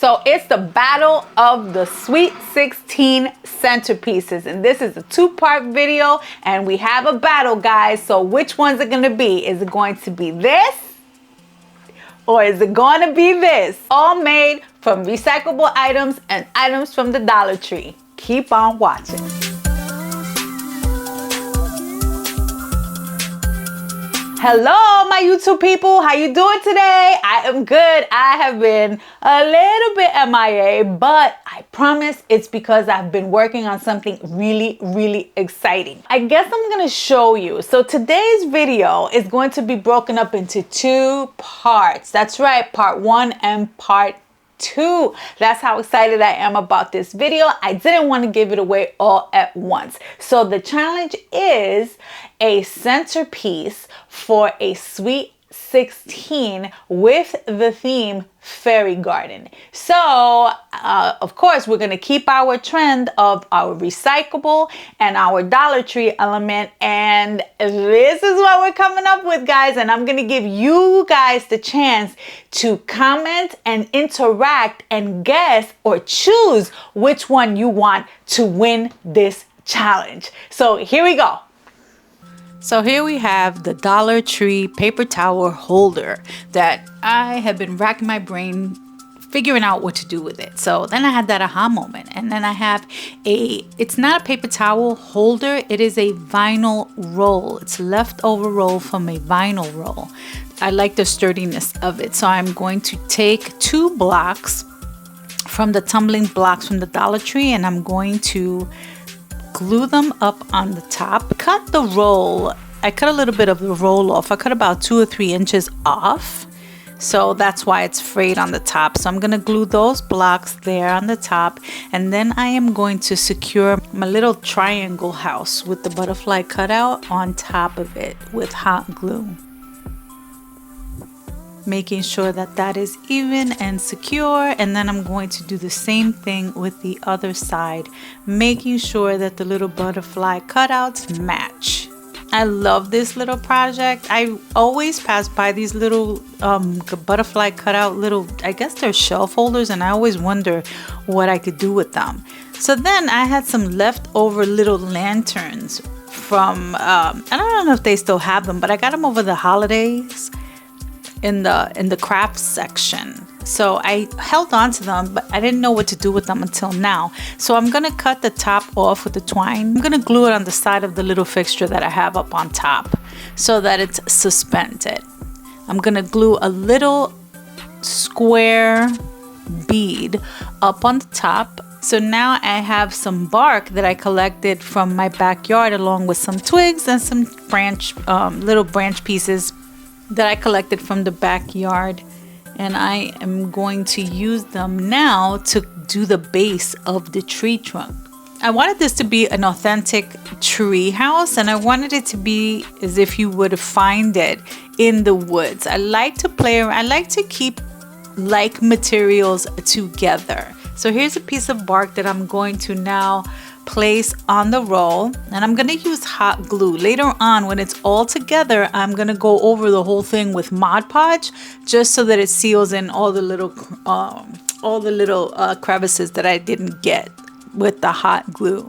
So it's the battle of the Sweet 16 centerpieces, and this is a two-part video, and we have a battle, guys. So which one's it going to be? Is it going to be this, or is it going to be this? All made from recyclable items and items from the Dollar Tree. Keep on watching. Hello, my YouTube people. How you doing today? I am good. I have been a little bit MIA, but I promise it's because I've been working on something really exciting. I guess I'm going to show you. So today's video is going to be broken up into two parts. That's right, part one and part two. That's how excited I am about this video. I didn't want to give it away all at once. So the challenge is a centerpiece for a Sweet 16 with the theme Fairy Garden. So of course we're going to keep our trend of our recyclable and our Dollar Tree element, and this is what we're coming up with, guys. And I'm going to give you guys the chance to comment and interact and guess or choose which one you want to win this challenge. So here we go. So here we have the Dollar Tree paper towel holder that I have been racking my brain figuring out what to do with it. So then I had that aha moment, and then I have it's not a paper towel holder, it is a vinyl roll. It's leftover roll from a vinyl roll. I like the sturdiness of it. So I'm going to take two blocks from the tumbling blocks from the Dollar Tree, and I'm going to glue them up on the top. Cut the roll. I cut a little bit of the roll off. I cut about 2 or 3 inches off. So that's why it's frayed on the top. So I'm going to glue those blocks there on the top. And then I am going to secure my little triangle house with the butterfly cutout on top of it with hot glue. Making sure that that is even and secure, and then I'm going to do the same thing with the other side, making sure that the little butterfly cutouts match. I love this little project. I always pass by these little butterfly cutout little, I guess they're shelf holders, and I always wonder what I could do with them. So then I had some leftover little lanterns from I don't know if they still have them, but I got them over the holidays in the crafts section. So I held on to them, but I didn't know what to do with them until now. So I'm gonna cut the top off with the twine. I'm gonna glue it on the side of the little fixture that I have up on top so that it's suspended. I'm gonna glue a little square bead up on the top. So now I have some bark that I collected from my backyard, along with some twigs and some little branch pieces that I collected from the backyard, and I am going to use them now to do the base of the tree trunk. I wanted this to be an authentic tree house, and I wanted it to be as if you would find it in the woods. I like to play around. I like to keep like materials together. So here's a piece of bark that I'm going to now place on the roll, and I'm going to use hot glue. Later on, when it's all together, I'm going to go over the whole thing with Mod Podge, just so that it seals in all the little crevices that I didn't get with the hot glue.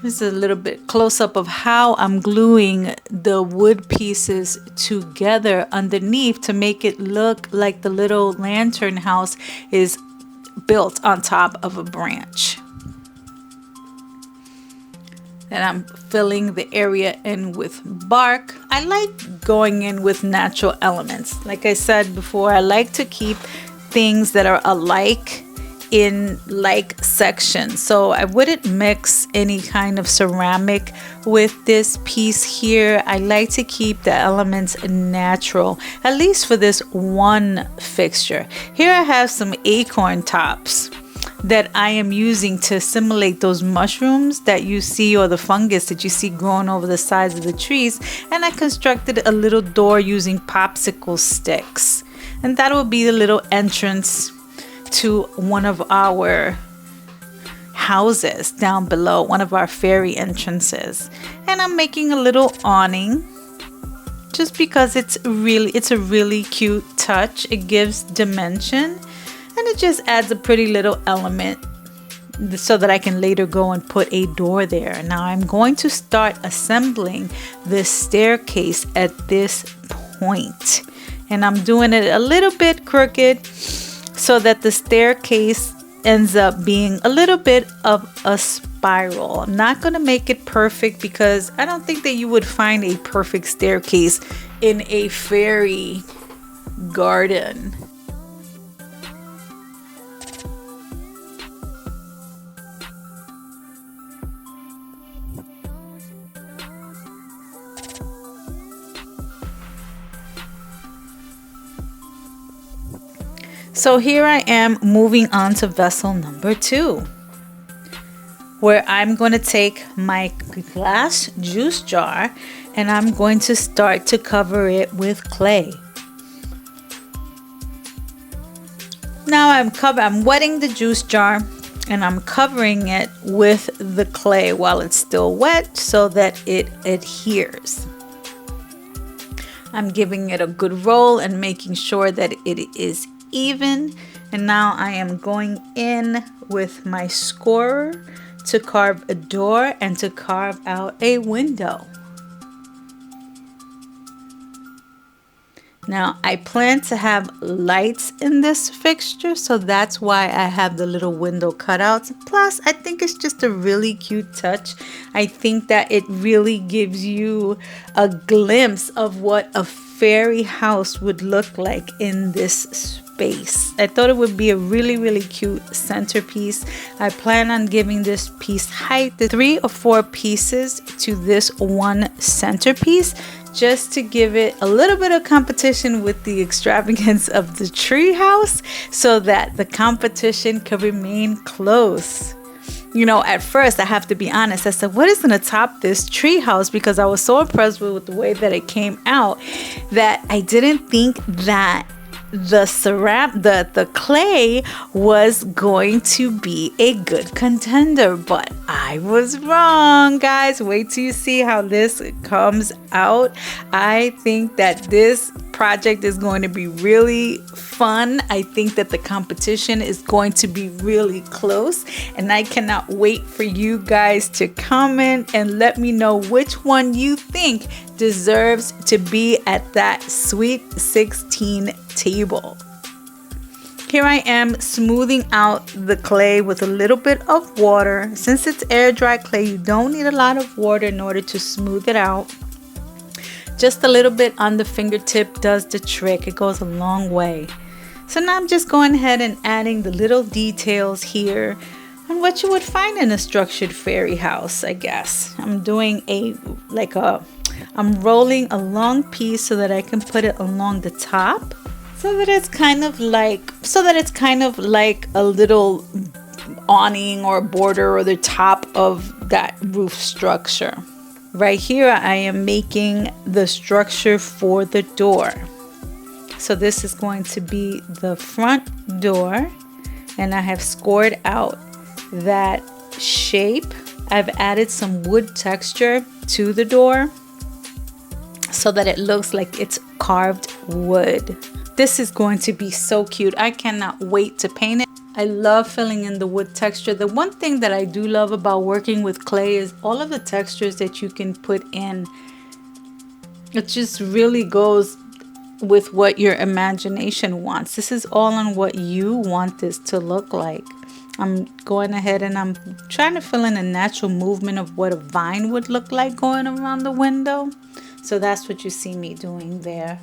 This is a little bit close up of how I'm gluing the wood pieces together underneath to make it look like the little lantern house is built on top of a branch. And I'm filling the area in with bark. I like going in with natural elements. Like I said before, I like to keep things that are alike in like sections. So I wouldn't mix any kind of ceramic with this piece here. I like to keep the elements natural, at least for this one fixture. Here I have some acorn tops that I am using to simulate those mushrooms that you see, or the fungus that you see growing over the sides of the trees. And I constructed a little door using popsicle sticks, and that will be the little entrance to one of our houses down below, one of our fairy entrances. And I'm making a little awning just because it's a really cute touch. It gives dimension. And it just adds a pretty little element so that I can later go and put a door there. Now I'm going to start assembling this staircase at this point. And I'm doing it a little bit crooked so that the staircase ends up being a little bit of a spiral. I'm not going to make it perfect because I don't think that you would find a perfect staircase in a fairy garden. So here I am moving on to vessel number 2, where I'm going to take my glass juice jar and I'm going to start to cover it with clay. Now I'm wetting the juice jar and I'm covering it with the clay while it's still wet so that it adheres. I'm giving it a good roll and making sure that it is even. And now I am going in with my scorer to carve a door and to carve out a window. Now I plan to have lights in this fixture, so that's why I have the little window cutouts. Plus, I think it's just a really cute touch. I think that it really gives you a glimpse of what a fairy house would look like in this space. I thought it would be a really cute centerpiece. I plan on giving this piece height, 3 or 4 pieces to this one centerpiece, just to give it a little bit of competition with the extravagance of the tree house so that the competition can remain close. You know, at first, I have to be honest, I said, what is going to top this tree house? Because I was so impressed with the way that it came out that I didn't think that the clay was going to be a good contender, but I was wrong, guys. Wait till you see how this comes out. I think that this project is going to be really fun. I think that the competition is going to be really close, and I cannot wait for you guys to comment and let me know which one you think deserves to be at that Sweet 16 table. Here I am smoothing out the clay with a little bit of water. Since it's air dry clay, you don't need a lot of water in order to smooth it out. Just a little bit on the fingertip does the trick. It goes a long way. So now I'm just going ahead and adding the little details here on what you would find in a structured fairy house, I guess. I'm doing I'm rolling a long piece so that I can put it along the top, so that it's kind of like a little awning or border or the top of that roof structure. Right here I am making the structure for the door. So this is going to be the front door, and I have scored out that shape. I've added some wood texture to the door so that it looks like it's carved wood. This is going to be so cute. I cannot wait to paint it. I love filling in the wood texture. The one thing that I do love about working with clay is all of the textures that you can put in. It just really goes with what your imagination wants. This is all on what you want this to look like. I'm going ahead and I'm trying to fill in a natural movement of what a vine would look like going around the window. So that's what you see me doing there.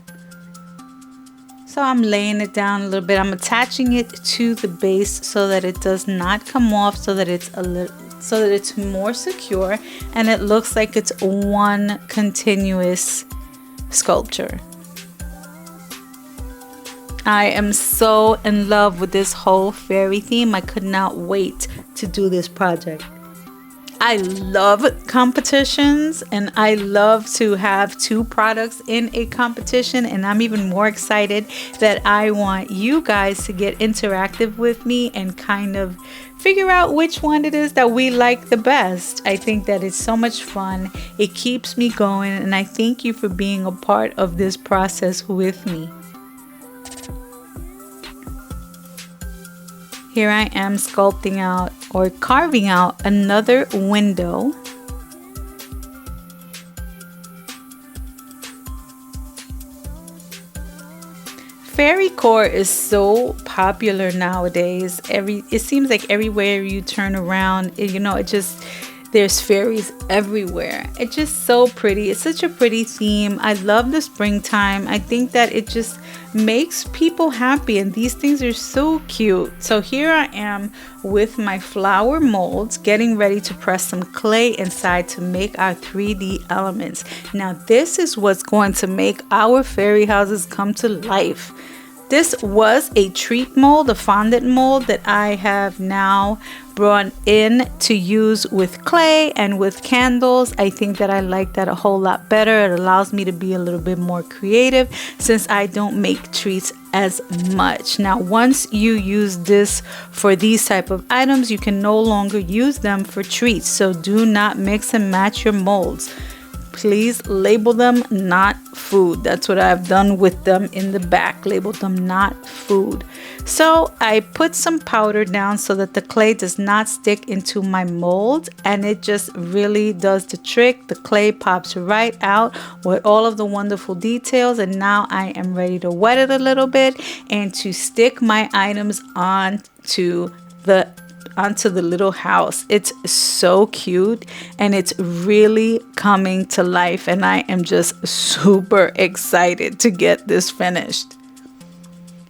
So I'm laying it down a little bit. I'm attaching it to the base so that it does not come off, so that it's more secure and it looks like it's one continuous sculpture. I am so in love with this whole fairy theme. I could not wait to do this project. I love competitions, and I love to have 2 products in a competition, and I'm even more excited that I want you guys to get interactive with me and kind of figure out which one it is that we like the best. I think that it's so much fun. It keeps me going, and I thank you for being a part of this process with me. Here I am sculpting out or carving out another window. Fairy core is so popular nowadays. It seems like everywhere you turn around, there's fairies everywhere. It's just so pretty. It's such a pretty theme. I love the springtime. I think that it just makes people happy, and these things are so cute. So here I am with my flower molds, getting ready to press some clay inside to make our 3D elements. Now this is what's going to make our fairy houses come to life. This was a treat mold, a fondant mold that I have now brought in to use with clay and with candles. I think that I like that a whole lot better. It allows me to be a little bit more creative since I don't make treats as much. Now, once you use this for these type of items, you can no longer use them for treats. So do not mix and match your molds. Please label them not food. That's what I've done with them in the back. Label them not food. So I put some powder down so that the clay does not stick into my mold, and it just really does the trick. The clay pops right out with all of the wonderful details, and now I am ready to wet it a little bit and to stick my items onto the little house. It's so cute and it's really coming to life, and I am just super excited to get this finished.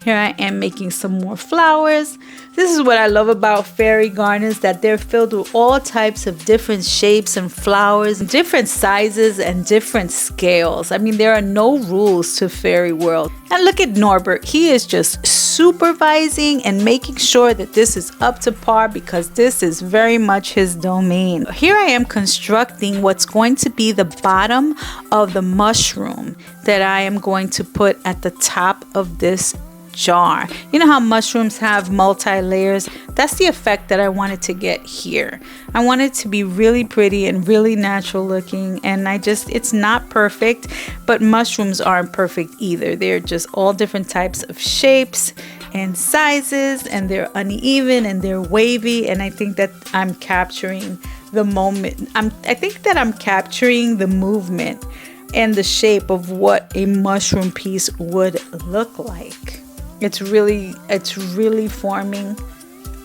Here I am making some more flowers. This is what I love about fairy gardens, that they're filled with all types of different shapes and flowers, different sizes and different scales. I mean, there are no rules to fairy world. And look at Norbert. He is just supervising and making sure that this is up to par, because this is very much his domain. Here I am constructing what's going to be the bottom of the mushroom that I am going to put at the top of this jar. You know how mushrooms have multi-layers? That's the effect that I wanted to get here. I want it to be really pretty and really natural looking, and it's not perfect, but mushrooms aren't perfect either. They're just all different types of shapes and sizes, and they're uneven and they're wavy, and I think that I'm capturing the moment. I think that I'm capturing the movement and the shape of what a mushroom piece would look like. It's really forming,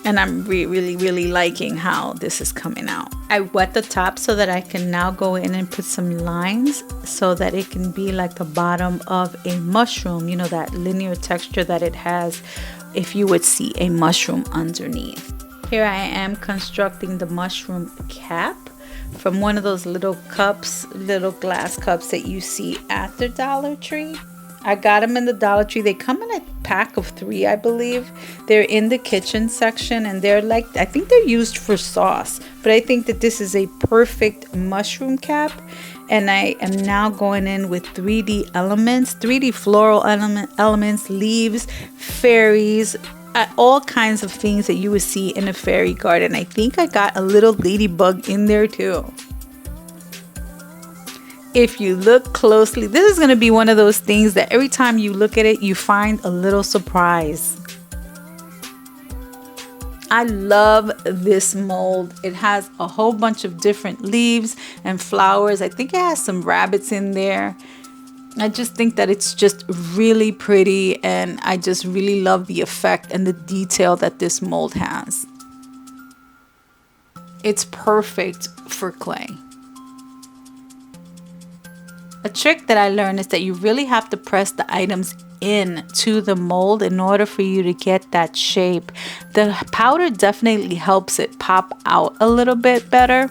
and I'm really liking how this is coming out. I wet the top so that I can now go in and put some lines so that it can be like the bottom of a mushroom, you know, that linear texture that it has if you would see a mushroom underneath. Here I am constructing the mushroom cap from one of those little cups, little glass cups that you see at the Dollar Tree. I got them in the Dollar Tree. They come in a pack of 3, I believe. They're in the kitchen section, and they're like, I think they're used for sauce, but I think that this is a perfect mushroom cap. And I am now going in with 3D elements, 3D floral elements, leaves, fairies, all kinds of things that you would see in a fairy garden. I think I got a little ladybug in there too. If you look closely, this is going to be one of those things that every time you look at it, you find a little surprise. I love this mold. It has a whole bunch of different leaves and flowers. I think it has some rabbits in there. I just think that it's just really pretty, and I just really love the effect and the detail that this mold has. It's perfect for clay. A trick that I learned is that you really have to press the items into the mold in order for you to get that shape. The powder definitely helps it pop out a little bit better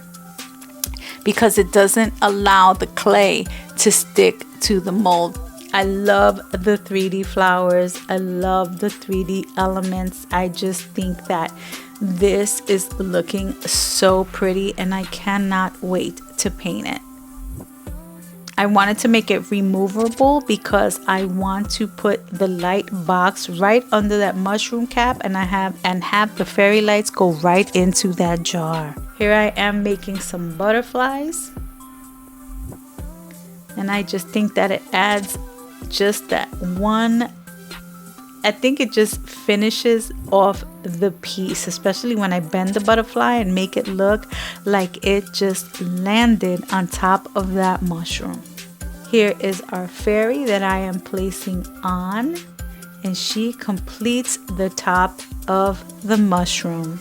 because it doesn't allow the clay to stick to the mold. I love the 3D flowers. I love the 3D elements. I just think that this is looking so pretty, and I cannot wait to paint it. I wanted to make it removable because I want to put the light box right under that mushroom cap, and have the fairy lights go right into that jar. Here I am making some butterflies, and I just think that it adds just that one I think it just finishes off the piece, especially when I bend the butterfly and make it look like it just landed on top of that mushroom. Here is our fairy that I am placing on, and she completes the top of the mushroom.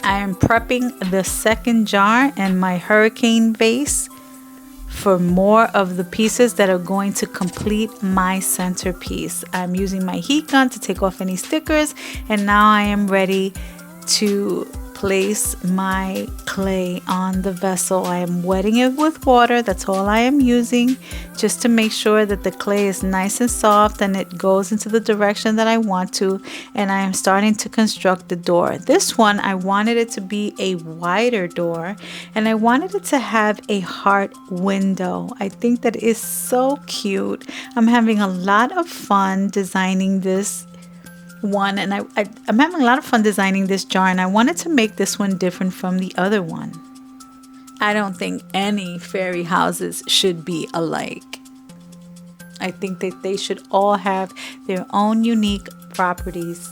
I am prepping the second jar and my hurricane vase for more of the pieces that are going to complete my centerpiece. I'm using my heat gun to take off any stickers, and now I am ready to place my clay on the vessel. I am wetting it with water. That's all I am using, just to make sure that the clay is nice and soft and it goes into the direction that I want to. And I am starting to construct the door. This one, I wanted it to be a wider door, and I wanted it to have a heart window. I think that is so cute. I'm having a lot of fun designing this one, and I'm having a lot of fun designing this jar, and I wanted to make this one different from the other one. I don't think any fairy houses should be alike. I think that they should all have their own unique properties.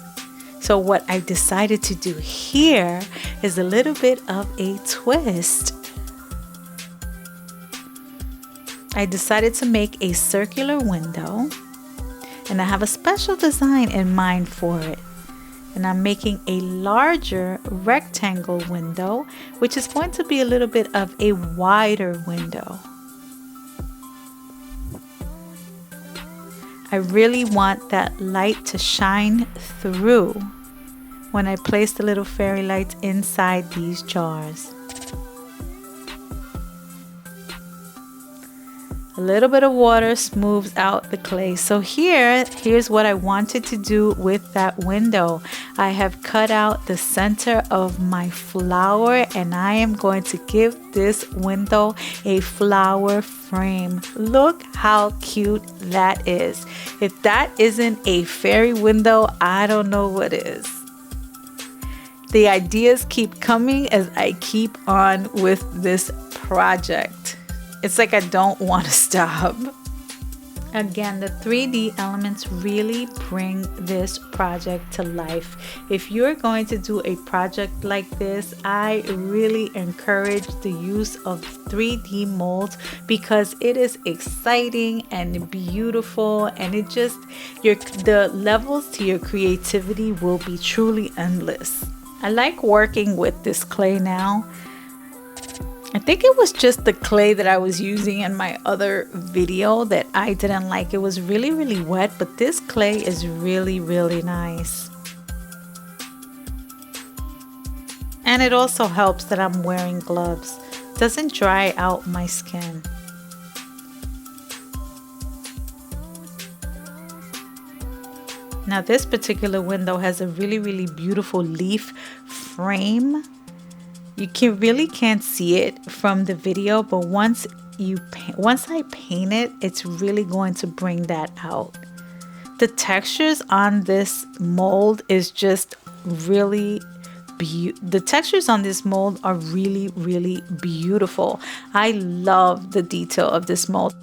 So what I decided to do here is a little bit of a twist. I decided to make a circular window, and I have a special design in mind for it. And I'm making a larger rectangle window, which is going to be a little bit of a wider window. I really want that light to shine through when I place the little fairy lights inside these jars. A little bit of water smooths out the clay. So here's what I wanted to do with that window. I have cut out the center of my flower, and I am going to give this window a flower frame. Look how cute that is. If that isn't a fairy window, I don't know what is. The ideas keep coming as I keep on with this project. It's like I don't want to stop. Again, the 3D elements really bring this project to life. If you're going to do a project like this, I really encourage the use of 3D molds, because it is exciting and beautiful, and it just, the levels to your creativity will be truly endless. I like working with this clay now. I think it was just the clay that I was using in my other video that I didn't like. It was really, really wet, but this clay is really, really nice. And it also helps that I'm wearing gloves. It doesn't dry out my skin. Now this particular window has a really, really beautiful leaf frame. You really can't see it from the video, but once I paint it, it's really going to bring that out. The textures on this mold is just really the textures on this mold are really, really beautiful. I love the detail of this mold.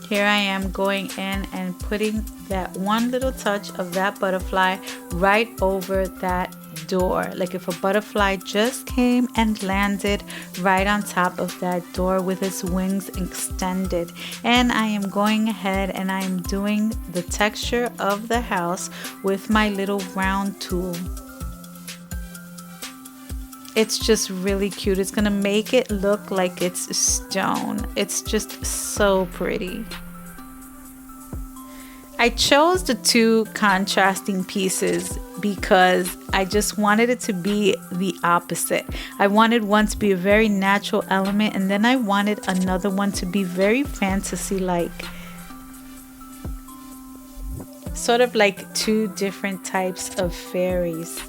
Here I am going in and putting that one little touch of that butterfly right over that door. Like if a butterfly just came and landed right on top of that door with its wings extended. And I am going ahead and I am doing the texture of the house with my little round tool. It's just really cute. It's gonna make it look like it's stone. It's just so pretty. I chose the two contrasting pieces because I just wanted it to be the opposite. I wanted one to be a very natural element, and then I wanted another one to be very fantasy-like. Sort of like two different types of fairies.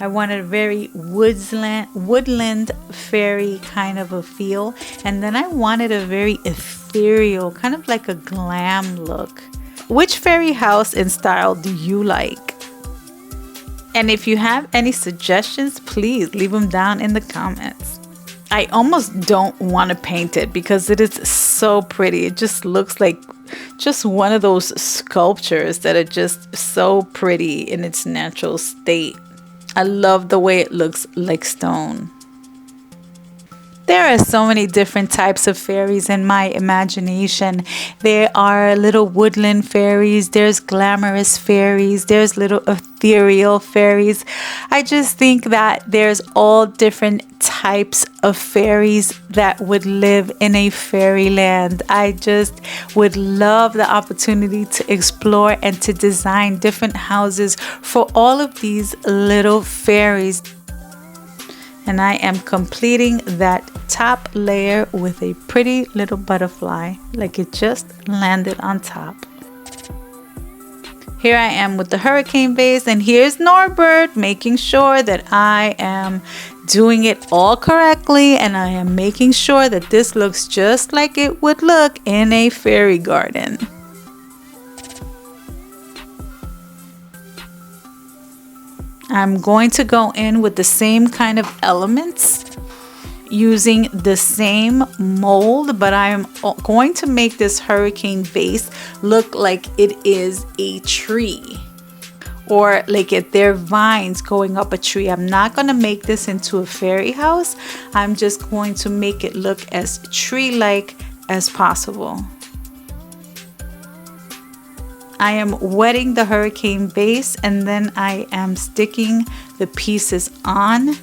I wanted a very woodland fairy kind of a feel, and then I wanted a very ethereal, kind of like a glam look. Which fairy house and style do you like? And if you have any suggestions, please leave them down in the comments. I almost don't want to paint it because it is so pretty. It just looks like just one of those sculptures that are just so pretty in its natural state. I love the way it looks like stone. There are so many different types of fairies in my imagination. There are little woodland fairies, there's glamorous fairies, there's little ethereal fairies. I just think that there's all different types of fairies that would live in a fairyland. I just would love the opportunity to explore and to design different houses for all of these little fairies. And I am completing that top layer with a pretty little butterfly, like it just landed on top. Here I am with the hurricane vase, and here's Norbert making sure that I am doing it all correctly, and I am making sure that this looks just like it would look in a fairy garden. I'm going to go in with the same kind of elements using the same mold, but I'm going to make this hurricane vase look like it is a tree, or like there are vines going up a tree. I'm not going to make this into a fairy house. I'm just going to make it look as tree-like as possible. I am wetting the hurricane base, and then I am sticking the pieces on.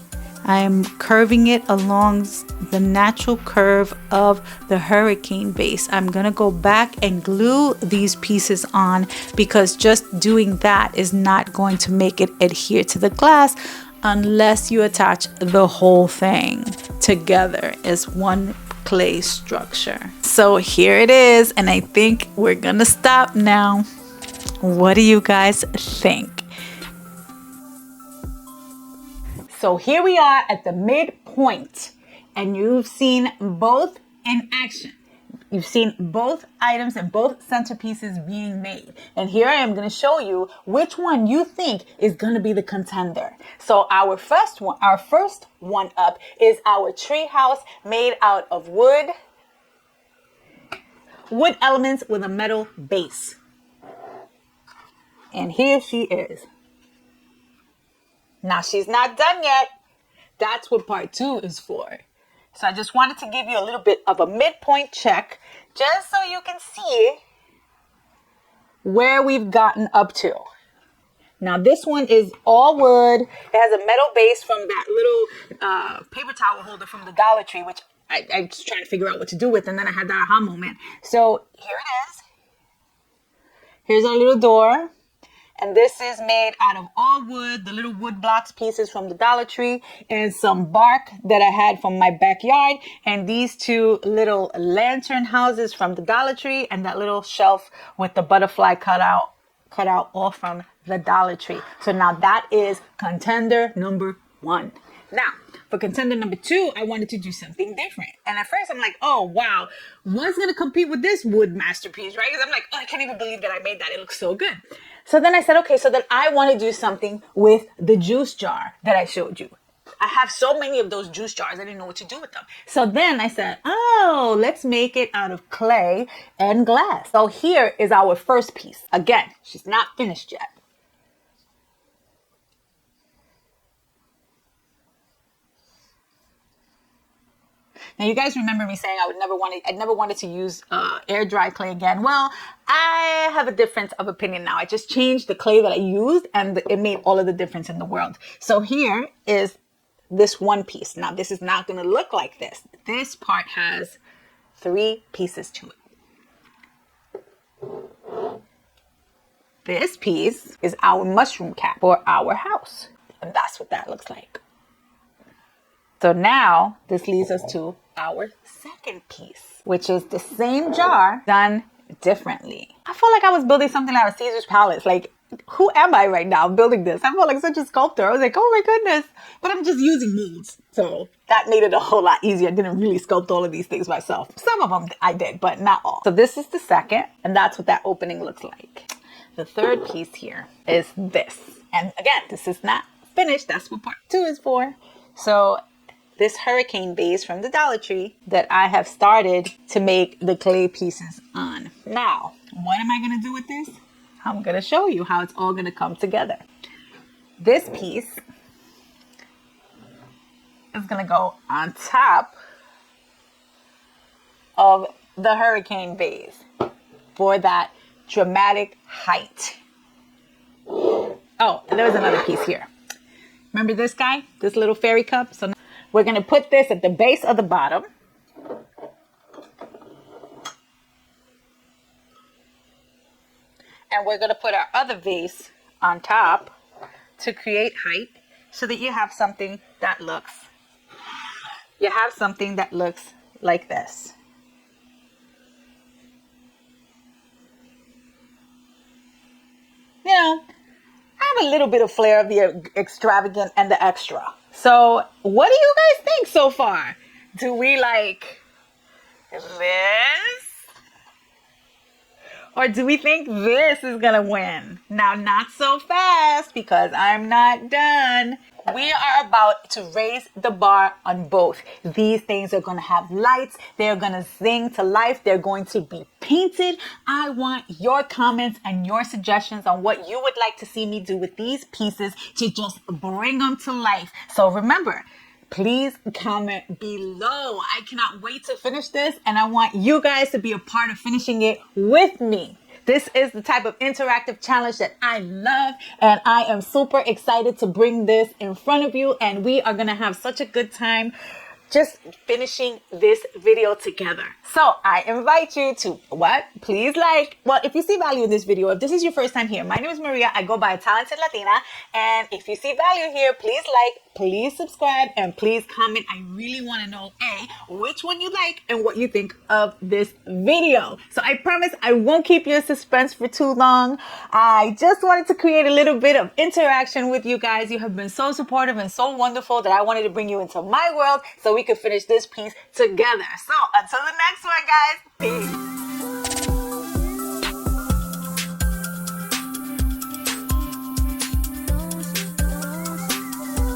I am curving it along the natural curve of the hurricane base. I'm going to go back and glue these pieces on because just doing that is not going to make it adhere to the glass unless you attach the whole thing together as one clay structure. So here it is, and I think we're going to stop now. What do you guys think? So here we are at the midpoint, and you've seen both in action. You've seen both items and both centerpieces being made. And here I am going to show you which one you think is going to be the contender. So our first one up is our tree house made out of wood elements with a metal base. And here she is. Now she's not done yet. That's what part 2 is for. So I just wanted to give you a little bit of a midpoint check just so you can see where we've gotten up to. Now this one is all wood. It has a metal base from that little paper towel holder from the Dollar Tree, which I was trying to figure out what to do with, and then I had that aha moment. So here it is. Here's our little door. And this is made out of all wood, the little wood blocks pieces from the Dollar Tree, and some bark that I had from my backyard, and these two little lantern houses from the Dollar Tree, and that little shelf with the butterfly cut out all from the Dollar Tree. So now that is contender number 1. Now, for contender number 2, I wanted to do something different. And at first I'm like, oh, wow, what's going to compete with this wood masterpiece, right? Because I'm like, oh, I can't even believe that I made that. It looks so good. So then I said, okay, so then I want to do something with the juice jar that I showed you. I have so many of those juice jars, I didn't know what to do with them. So then I said, oh, let's make it out of clay and glass. So here is our first piece. Again, she's not finished yet. Now, you guys remember me saying I never wanted to use air dry clay again. Well, I have a difference of opinion now. I just changed the clay that I used, and it made all of the difference in the world. So here is this one piece. Now, this is not going to look like this. This part has 3 pieces to it. This piece is our mushroom cap for our house. And that's what that looks like. So now this leads us to our second piece, which is the same jar done differently. I felt like I was building something out of Caesar's palace. Like, who am I right now building this? I felt like such a sculptor. I was like, oh my goodness. But I'm just using molds. So that made it a whole lot easier. I didn't really sculpt all of these things myself. Some of them I did, but not all. So this is the second, and that's what that opening looks like. The third piece here is this. And again, this is not finished. That's what part 2 is for. So this hurricane base from the Dollar Tree that I have started to make the clay pieces on. Now, what am I going to do with this? I'm going to show you how it's all going to come together. This piece is going to go on top of the hurricane base for that dramatic height. Oh, and there was another piece here. Remember this guy? This little fairy cup? So we're going to put this at the base of the bottom. And we're going to put our other vase on top to create height so that you have something that looks like this. You know, I have a little bit of flair of the extravagant and the extra. So what do you guys think so far? Do we like this? Or do we think this is gonna win? Now, not so fast, because I'm not done. We are about to raise the bar on both. These things are gonna have lights. They're gonna sing to life. They're going to be painted. I want your comments and your suggestions on what you would like to see me do with these pieces to just bring them to life. So remember, please comment below. I cannot wait to finish this, and I want you guys to be a part of finishing it with me. This is the type of interactive challenge that I love, and I am super excited to bring this in front of you, and we are gonna have such a good time just finishing this video together. So I invite you to please like. Well, if you see value in this video, if this is your first time here, my name is Maria. I go by Talented Latina. And if you see value here, please like, please subscribe, and please comment. I really want to know, which one you like and what you think of this video. So I promise I won't keep you in suspense for too long. I just wanted to create a little bit of interaction with you guys. You have been so supportive and so wonderful that I wanted to bring you into my world so we could finish this piece together. So until the next one, guys, peace.